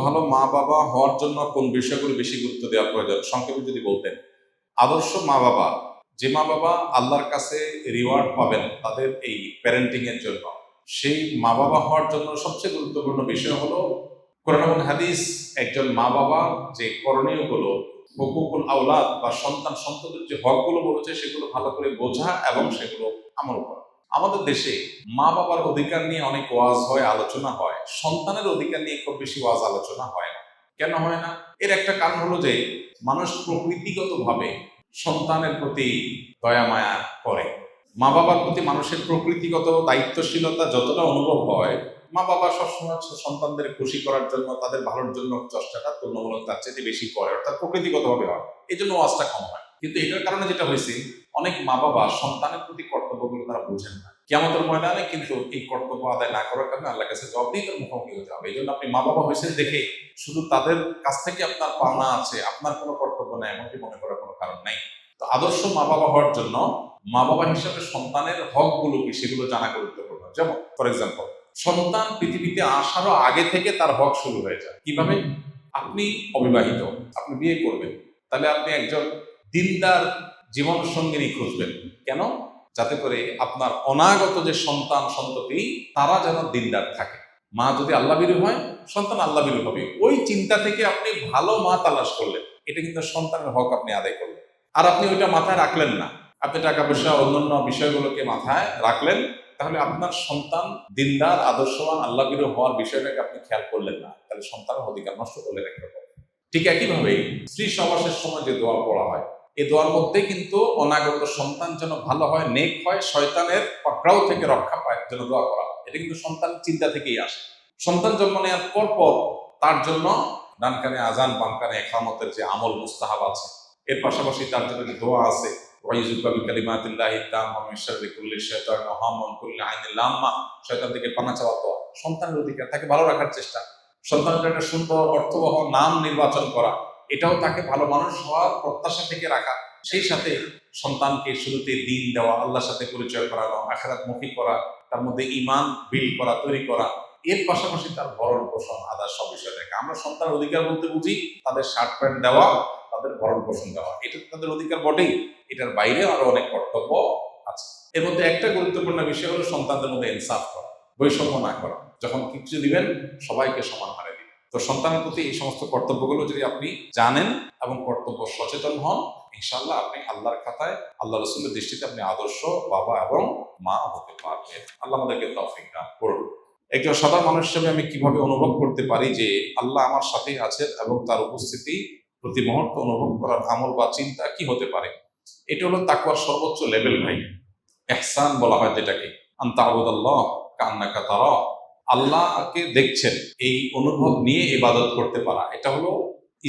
ভালো মা বাবা হওয়ার জন্য কোন বিষয়গুলো বেশি গুরুত্ব দেওয়া প্রয়োজন সংক্ষেপে যদি বলতেন। আদর্শ মা বাবা, যে মা বাবা আল্লাহর কাছে রিওয়ার্ড পাবেন তাদের এই প্যারেন্টিং এর জন্য, সেই মা বাবা হওয়ার জন্য সবচেয়ে গুরুত্বপূর্ণ বিষয় হলো কোরআন এবং হাদিস একজন মা বাবা যে করণীয়গুলো, হুকুকুল আওলাদ বা সন্তান সন্ততির যে হকগুলো বলেছে সেগুলো ভালো করে বোঝা এবং সেগুলো আমল করা। আমাদের দেশে মা বাবার অধিকার নিয়ে অনেক ওয়াজ হয়, আলোচনা হয়, সন্তানের অধিকার নিয়ে খুব বেশি ওয়াজ আলোচনা হয় না। কেন হয় না? এর একটা কারণ হলো যে মানুষ প্রকৃতিগতভাবে সন্তানের প্রতি দয়া মায়া করে। মা বাবার প্রতি মানুষের প্রকৃতিগত দায়িত্বশীলতা যতটা অনুভব হয়, মা বাবা সবসময় সন্তানদের খুশি করার জন্য, তাদের ভালোর জন্য চেষ্টাটা তুলনামূলক তার চেয়ে বেশি করে, অর্থাৎ প্রকৃতিগতভাবে হয়। এই জন্য ওয়াজটা কম হয়। কিন্তু এটার কারণে যেটা হয়েছে, অনেক মা বাবা সন্তানের প্রতি কর্তব্যগুলো তারা বুঝেন না। কিয়ামতের ময়দানে কিন্তু এই কর্তব্য আদায় না করার কারণে আল্লাহর কাছে জবাবদিহিতার মুখোমুখি হতে হবে। এই জন্য আপনি মা বাবা হয়েছেন দেখে শুধু তাদের কাছ থেকে আপনার পাওনা আছে, আপনার কোনো কর্তব্য নেই এমনটি মনে করার কোনো কারণ নেই। তো আদর্শ মা বাবা হওয়ার জন্য মা বাবা হিসাবে সন্তানের হকগুলো কি সেগুলো জানা গুরুত্বপূর্ণ। যেমন ফর এক্সাম্পল, সন্তান পৃথিবীতে আসারও আগে থেকে তার হক শুরু হয়ে যায়। কিভাবে? আপনি অবিবাহিত, আপনি বিয়ে করবেন, তাহলে আপনি একজন দিনদার জীবন সঙ্গিনী খুঁজবেন। কেন? যাতে করে আপনার অনাগত যে সন্তান সন্ততি তারা যেন দিনদার থাকে। মা যদি আল্লাহভীরু হয়, সন্তান আল্লাহভীরু হবে। ওই চিন্তা থেকে আপনি ভালো মা তালাশ করলেন, এটা কিন্তু সন্তানের হক আপনি আদায় করলেন। আর আপনি ওইটা মাথায় রাখলেন না, আপনি টাকা পয়সা অন্যান্য বিষয়গুলোকে মাথায় রাখলেন, তাহলে আপনার সন্তান দিনদার আদর্শবান আল্লাহভীরু হওয়ার বিষয়টাকে আপনি খেয়াল করলেন না, তাহলে সন্তানের অধিকার নষ্ট করলেন একরকম। ঠিক একইভাবে স্ত্রী সহবাসের সময় যে দোয়া পড়া হয়, এই দোয়ার মধ্যে কিন্তু অনাগত সন্তান যেন ভালো হয়, নেক হয়, শয়তানের পাকড়াও থেকে রক্ষা পায় যেন দোয়া করা হয়। এটা কিন্তু সন্তান চিন্তা থেকেই আসে। সন্তান জন্ম নেওয়ার পর তার জন্য ডান কানে আজান, বাম কানে ইকামতের যে আমল মুস্তাহাব আছে, এর পাশাপাশি তার জন্য যে দোয়া আছে, ওয়াইযুকা বিকালিমাতিল্লাহি তাম্মা মিন শাররি কুল্লি শাইতানিন ওয়া হাম্মিন কুল্লি আইনিন লাম্মা, শয়তান থেকে পানা চাওয়া দোয়া। সন্তানের অধিকার, তাকে ভালো রাখার চেষ্টা, সন্তানের একটা সুন্দর অর্থবহ নাম নির্বাচন করা, এটাও তাকে ভালো মানুষ হওয়ার প্রত্যাশা থেকে রাখা। সেই সাথে সন্তানকে শুরুতে দিন দেওয়া, আল্লাহর সাথে পরিচয় করানো, আখিরাতমুখী করা, তার মধ্যে ঈমান বিল্ড করা, তৈরি করা, এর পাশাপাশি তার ভরণ পোষণ আদার সব বিষয় দেখা। আমরা সন্তানের অধিকার বলতে বুঝি তাদের শার্ট প্যান্ট দেওয়া, তাদের ভরণ পোষণ দেওয়া, এটা তাদের অধিকার বটেই। এটার বাইরে আরো অনেক কর্তব্য আছে। এর মধ্যে একটা গুরুত্বপূর্ণ বিষয় হলো সন্তানদের মধ্যে ইনসাফ করা, বৈষম্য না করা। যখন কিছু দিবেন সবাইকে সমান হারে দিবেন। তো সন্তানের প্রতি এই সমস্ত কর্তব্যগুলো যদি আপনি জানেন এবং কর্তব্য সচেতন হন, ইনশাআল্লাহ আপনি আল্লাহর খাতায়, আল্লাহ রাসূলের দৃষ্টিতে আপনি আদর্শ বাবা এবং মা হতে পারবেন। আল্লাহ আমাদেরকে তৌফিক দান করুন। একজন সাধারণ মানুষ হিসেবে আমি কিভাবে অনুভব করতে পারি যে আল্লাহ আমার সাথেই আছেন এবং তার উপস্থিতি প্রতি মুহূর্তে অনুভব করার আমল বা চিন্তা কি হতে পারে? এটা হলো তাকওয়ার সর্বোচ্চ লেভেল ভাই। ইহসান বলা হয় যেটাকে, আনতা আবুদাল্লাহ কান্নাকা তারা, আল্লাহকে দেখছেন এই অনুভব নিয়ে ইবাদত করতে পারা, এটা হলো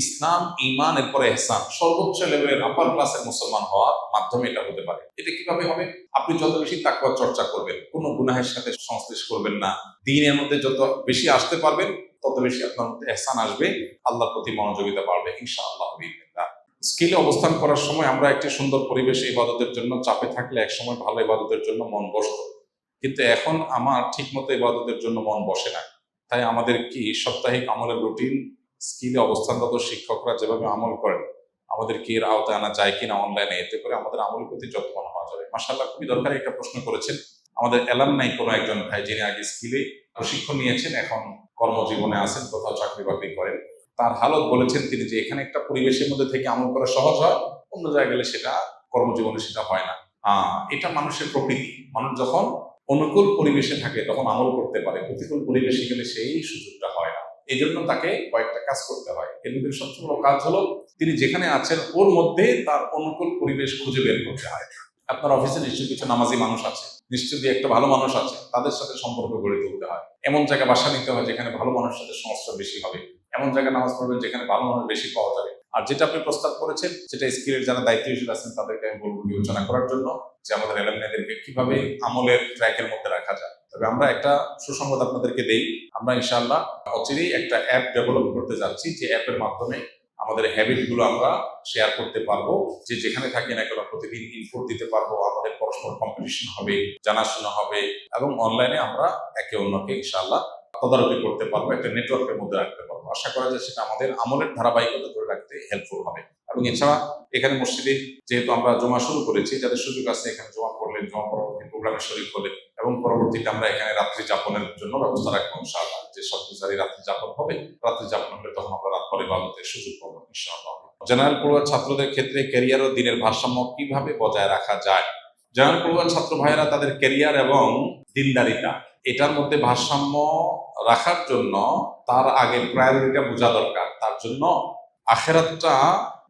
ইসলাম, ঈমান, এরপরে ইহসান। সর্বোচ্চ লেভেলের আপার ক্লাসের মুসলমান হওয়ার মাধ্যমে এটা হতে পারে। এটা কিভাবে হবে? আপনি যত বেশি তাকওয়া চর্চা করবেন, কোনো গুনাহের সাথে সংশ্লেষ করবেন না, দ্বীনের মধ্যে যত বেশি আসতে পারবেন, তত বেশি আপনার মধ্যে ইহসান আসবে, আল্লাহর প্রতি মনোযোগিতা বাড়বে ইনশাআল্লাহ বিইذنিল্লাহ। স্কিলে অবস্থান করার সময় আমরা একটি সুন্দর পরিবেশে ইবাদতের জন্য চাপে থাকলে একসময় ভালো ইবাদতের জন্য মন বসতো, কিন্তু এখন আমার ঠিকমতো ইবাদতের জন্য মন বসে না। তাই আমাদের কি সাপ্তাহিক আমলের রুটিন, স্কিলে অবস্থানরত শিক্ষকরা যেভাবে আমল করেন, আমাদের কি এর আওতায় আনা যায় কিনা অনলাইনে, এতে করে আমাদের আমলের প্রতি যত্নবান হওয়া যাবে। মাশাআল্লাহ, খুবই দরকারি একটা প্রশ্ন করেছেন আমাদের এলামনাই কোনো একজন ভাই, যিনি আগে স্কিলে প্রশিক্ষণ নিয়েছেন, এখন কর্মজীবনে আছেন, কোথাও চাকরি বাকরি করেন। তার হালত বলেছেন তিনি যে এখানে একটা পরিবেশের মধ্যে থেকে আমল করা সহজ হয়, অন্য জায়গায় গেলে সেটা কর্মজীবনে সেটা হয় না। এটা মানুষের প্রকৃতি। মানুষ যখন অনুকূল পরিবেশে থাকে তখন আমল করতে পারে, প্রতিকূল পরিবেশে গেলে সেই সুযোগটা হয় না। এই জন্য তাকে কয়েকটা কাজ করতে হয়। এর মধ্যে সবচেয়ে বড় কাজ হলো তিনি যেখানে আছেন ওর মধ্যে তার অনুকূল পরিবেশ খুঁজে বের করতে হয়। আপনার অফিসে নিশ্চয়ই কিছু নামাজি মানুষ আছে, নিশ্চয়ই একটা ভালো মানুষ আছে, তাদের সাথে সম্পর্ক গড়ে তুলতে হয়। এমন জায়গায় বাসা নিতে হয় যেখানে ভালো মানুষের সাথে সংস্রব বেশি হবে, এমন জায়গায় নামাজ পড়বেন যেখানে ভালো মানুষ বেশি পাওয়া যাবে। আর যেটা আপনি প্রস্তাব করেছেন, যেটা স্কিলের যারা দায়িত্বশীল আছেন তাদেরকে আমি বলবো বিবেচনা করার জন্য, যে আমাদের এলামনাইদেরকে কিভাবে আমলের ট্র্যাকের মধ্যে রাখা যায়। তবে আমরা একটা সুসংবাদ আপনাদেরকে দেই, আমরা ইনশাআল্লাহ অচিরেই একটা অ্যাপ ডেভেলপ করতে যাচ্ছি, যে অ্যাপের মাধ্যমে আমাদের হ্যাবিট গুলো আমরা শেয়ার করতে পারবো। যে যেখানে থাকি না কেন প্রতিদিন ইনপুট দিতে পারবো, আমাদের পরস্পর কম্পিটিশন হবে, জানাশোনা হবে এবং অনলাইনে আমরা একে অন্যকে ইনশাআল্লাহ তদারকি করতে পারবো, একটা নেটওয়ার্কের মধ্যে রাখতে পারবো। আশা করা যায় সেটা আমাদের আমলের ধারাবাহিকতা ধরে রাখতে হেল্পফুল হবে। এবং এছাড়া এখানে মসজিদে যেহেতু আমরা জমা শুরু করেছি, যাদের সুযোগ আছে এখানে জমা করলেন, জমা পরবর্তী প্রোগ্রামে শরীক হলে, এবং পরবর্তীতে আমরা এখানে রাত্রি যাপনের জন্য ব্যবস্থা রাখবো ইনশাআল্লাহ। যে সব পূজারী রাত্রি যাপন হবে, রাত্রি যাপন হলে তখন আমরা রাত পরে ইবাদতের সুযোগ পাবো ইনশাআল্লাহ। জেনারেল পড়ুয়া ছাত্রদের ক্ষেত্রে ক্যারিয়ার ও দিনের ভারসাম্য কিভাবে বজায় রাখা যায়? জেনারেল পড়ুয়া ছাত্র ভাইয়েরা তাদের ক্যারিয়ার এবং দিনদারিতা এটার মধ্যে ভারসাম্য রাখার জন্য তার আগে প্রায়োরিটিটা বোঝা দরকার। তার জন্য আখেরাতটা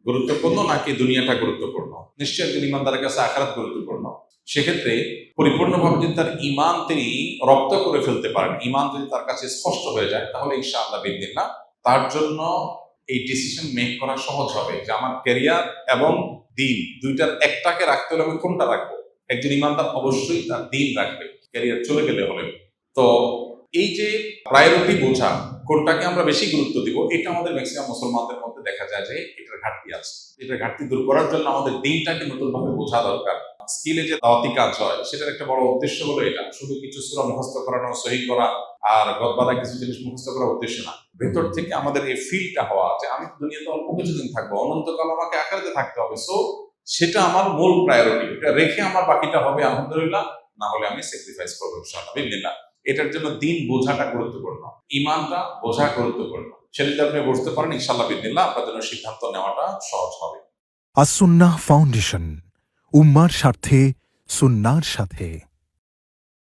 গুরুত্বপূর্ণ নাকি দুনিয়াটা গুরুত্বপূর্ণ? নিশ্চয়ই একজন ইমানদারের কাছে আখেরাত গুরুত্বপূর্ণ। সেক্ষেত্রে পরিপূর্ণভাবে যদি তার ঈমান তিনি রপ্ত করে ফেলতে পারেন, ঈমান যদি তার কাছে স্পষ্ট হয়ে যায়, তাহলে ইনশাআল্লাহ বিদিনিল্লাহ তার জন্য এই ডিসিশন মেক করা সহজ হবে যে আমার ক্যারিয়ার এবং দিন দুইটার একটাকে রাখতে হলে আমি কোনটা রাখবো। একজন ইমানদার অবশ্যই তার দিন রাখবে, ক্যারিয়ার চলে গেলে হবে। তো এই যে প্রায়োরিটি বোঝা, কোনটাকে আমরা বেশি গুরুত্ব দিব, এটা আমাদের ম্যাক্সিমাম মুসলমানদের মধ্যে দেখা যায় যে এটার ঘাটতি আছে। এটার ঘাটতি দূর করার জন্য আমাদের দিনটাকে নতুনভাবে বোঝা দরকার। স্কিলে যে দাওয়াতি কাজ হয় সেটার একটা বড় উদ্দেশ্য হলো এটা, শুধু কিছু সূরা মুখস্থ করানো, সহি করা আর গদবাদা কিছু জিনিস মুখস্থ করার উদ্দেশ্য না। ভেতর থেকে আমাদের এই ফিলটা হওয়া যে আমি দুনিয়াতে অল্প কিছুদিন থাকবো, অনন্তকাল আমাকে আখেরাতে থাকতে হবে, সো সেটা আমার মূল প্রায়োরিটি। এটা রেখে আমার বাকিটা হবে আলহামদুলিল্লাহ, না হলে আমি স্যাক্রিফাইস করবো ইনশাআল্লাহ বিদিনিল্লাহ। এটার জন্য দিন বোঝাটা গুরুত্বপূর্ণ, ঈমানটা বোঝা গুরুত্বপূর্ণ। সেটা যদি আপনি বুঝতে পারেন ইনশাআল্লাহ বিদিনিল্লাহ আপনার জন্য সিদ্ধান্ত নেওয়াটা সহজ হবে। আসুন্নাহ ফাউন্ডেশন, উম্মার স্বার্থে সুন্নাহর সাথে।